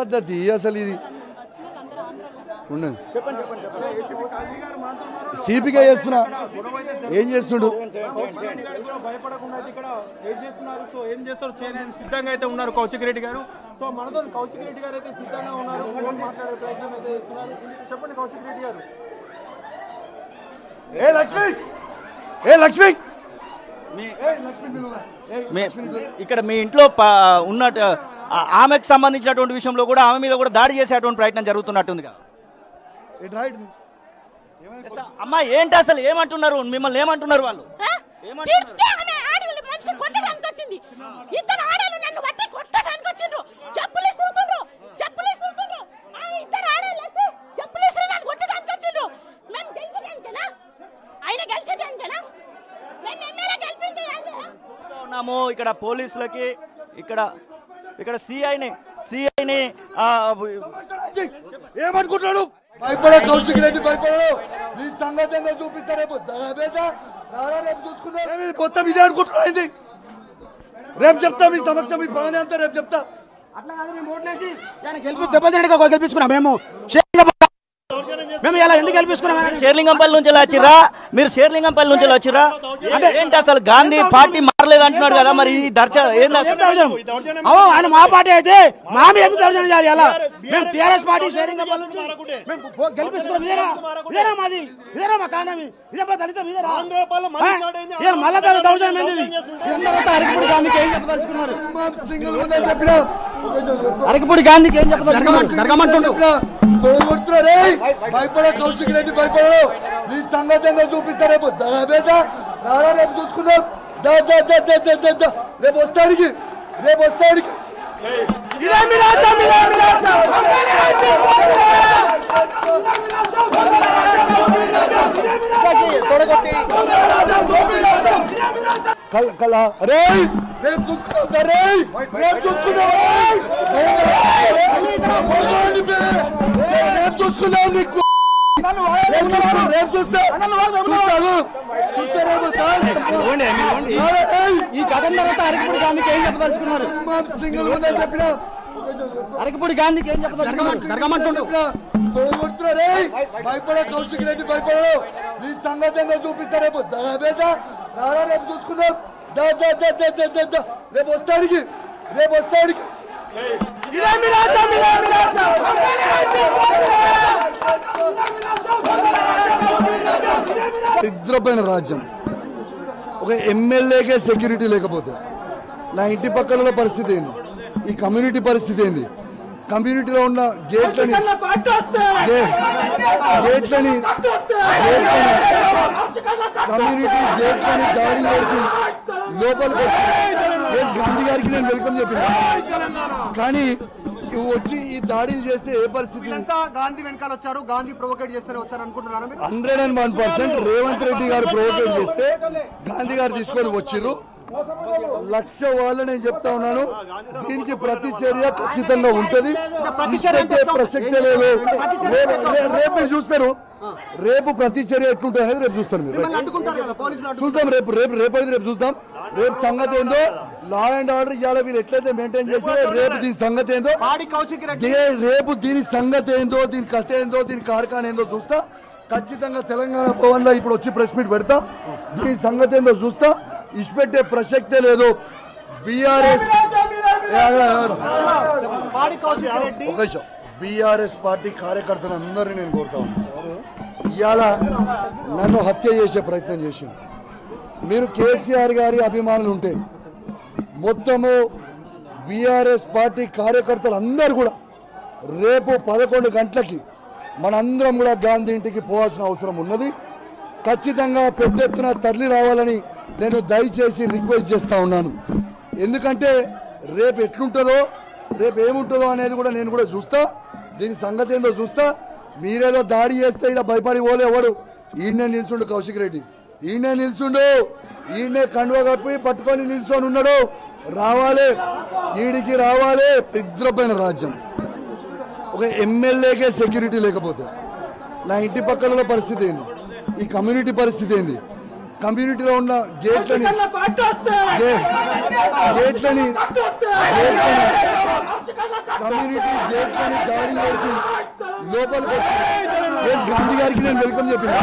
పద్ధతి అసలు ఇది సిపిగా చేస్తున్నా ఏం చేస్తుడు సిద్ధంగా అయితే ఉన్నారు కౌశిక్ రెడ్డి గారు. సో మనతో కౌశిక్ రెడ్డి గారు అయితే సిద్ధంగా ఉన్నారు, మాట్లాడే ప్రయత్నం అయితే చేస్తున్నారు. చెప్పండి కౌశిక్ రెడ్డి గారు. ఇక్కడ మీ ఇంట్లో ఉన్న ఆమెకు సంబంధించినటువంటి విషయంలో కూడా ఆమె మీద కూడా దాడి చేసేటువంటి ప్రయత్నం జరుగుతున్నట్టుంది కదా. అమ్మా ఏంటి అసలు ఏమంటున్నారు, మిమ్మల్ని ఏమంటున్నారు వాళ్ళు? ఇక్కడ పోలీసులకి ఇక్కడ సిఐని ఏమనుకుంటాడు భయపడే కౌశిక్ రెడ్డి భయపడడు. నీ సంగతి ఏందో చూపిస్తా రేపు చూసుకున్నా మొత్తం ఇదే అనుకుంటున్నా. అయింది రేపు చెప్తా మీ సమక్షం మీ పని అంతా రేపు చెప్తా. అట్లా కాదు మేము ఓట్లేసి దెబ్బతినట్టుగా గెలిపించుకున్నాం. మేము ఇలా ఎందుకు గెలిపించుకున్నాం? షేర్లింగంపల్లి నుంచి వచ్చిరా మీరు? షేర్లింగంపల్లి నుంచి వచ్చిరా? ఏంటి అసలు గాంధీ పార్టీ మారలేదు అంటున్నాడు కదా, మరి ఆయన మా పార్టీ అయితే మా మీద ఎందుకు దర్శనం చేయాలి? అలా మేము టీఆర్ఎస్ పార్టీ షేరింగంపల్లి నుంచి మేము గెలిపించుకున్నాం. ఇదేనా మాది? ఇదేనా మా కాండమి? ఇదే మా దళితం? ఇదేనా మళ్ళా దౌర్జన్యం ఏంది? అరకపూడి గాంధీకి ఏం చెప్పదలుచుకున్నారు? అరకపూడి గాంధీకి ఏం చెప్పదలుచుకున్నారు? భయపడే కౌశిక్ రెడ్డి భయపడడు. నీ సంగతి ఏందో చూపిస్తా రేపు రేపు చూసుకున్నాం. రేపు వస్తాడికి రేపు చూసుకున్నాం నీకు ఈ కథం తర్వాత అరకపూడి గాంధీకి ఏం చెప్పదలుచుకున్నారు? చెప్పిన అరకపూడి గాంధీకి ఏం చెప్పదలుచుకున్నారు? భయపడే కౌశిక్ రెడ్డి భయపడడు. నీ సంగతి ఏందో చూపిస్తా రేపు రేపు చూసుకున్నాం. రేపు వస్తాడికి నిద్రపోయిన రాజ్యం. ఒక ఎమ్మెల్యేకే సెక్యూరిటీ లేకపోతే నా ఇంటి పక్కల పరిస్థితి ఏంది? ఈ కమ్యూనిటీ పరిస్థితి ఏంది? కమ్యూనిటీలో ఉన్న గేట్లని కమ్యూనిటీ గేట్లని దాడి చేసి లోపలికి వచ్చి గాంధీ గారికి నేను వెల్కమ్ చెప్పిన, కానీ వచ్చి ఈ దాడులు చేస్తే ఏ పరిస్థితి? గాంధీ వెనకాల వచ్చారు, గాంధీ ప్రొవోకేట్ చేస్తే వచ్చారు అనుకుంటున్నారు. 101% రేవంత్ రెడ్డి గారు ప్రొవోకేట్ చేస్తే గాంధీ గారు తీసుకొని వచ్చిర్రు. లక్ష వాళ్ళు నేను చెప్తా ఉన్నాను, దీనికి ప్రతి చర్య ఖచ్చితంగా ఉంటది. ప్రసక్తే లేదు. రేపు చూస్తారు, రేపు ప్రతి చర్య ఎట్లుంటుంది అనేది రేపు చూస్తారు. మీరు చూద్దాం, రేపు చూద్దాం. రేపు సంగతి ఏందో, లా అండ్ ఆర్డర్ ఇవాళ వీళ్ళు ఎట్లయితే మెయింటైన్ చేసారో రేపు దీని సంగతి ఏందో, రేపు దీని సంగతి ఏందో, దీని కథ ఏందో, దీని కార్ఖాన ఏందో చూస్తా. ఖచ్చితంగా తెలంగాణ భవన్ లో ఇప్పుడు వచ్చి ప్రెస్ మీట్ పెడతా. దీని సంగతి ఏందో చూస్తా. ఇష్టపెట్టే ప్రసక్తే లేదు. బీఆర్ఎస్ పార్టీ కార్యకర్తలందరినీ నేను కోరుతా ఉన్నాను, ఇవాళ నన్ను హత్య చేసే ప్రయత్నం చేసింది. మీరు కేసీఆర్ గారి అభిమానులు ఉంటే మొత్తము బీఆర్ఎస్ పార్టీ కార్యకర్తలు అందరూ కూడా రేపు 11 గంటలకి మనందరం కూడా గాంధీ ఇంటికి పోవాల్సిన అవసరం ఉన్నది. ఖచ్చితంగా పెద్ద ఎత్తున తరలి రావాలని నేను దయచేసి రిక్వెస్ట్ చేస్తా ఉన్నాను. ఎందుకంటే రేపు ఎట్లుంటుందో, రేపు ఏముంటుందో అనేది కూడా నేను కూడా చూస్తా. దీని సంగతి ఏందో చూస్తా. మీరేదో దాడి చేస్తే ఇలా భయపడి పోలేవాడు. ఈయనే నిల్చుండు కౌశిక్ రెడ్డి, ఈయనే నిల్చుండు, ఈయనే కండువ కప్పి పట్టుకొని నిల్చొని ఉన్నాడు. రావాలి, ఈడికి రావాలి. నిద్రపోయిన రాజ్యం. ఒక ఎమ్మెల్యేకే సెక్యూరిటీ లేకపోతే నా ఇంటి పక్కల పరిస్థితి ఏంది? ఈ కమ్యూనిటీ పరిస్థితి ఏంది? కమ్యూనిటీలో ఉన్న గేట్లని కమ్యూనిటీ గేట్లని దాడి చేసి లోపలికి వచ్చి ఎస్ గాంధీ గారికి నేను వెల్కమ్ చెప్పిన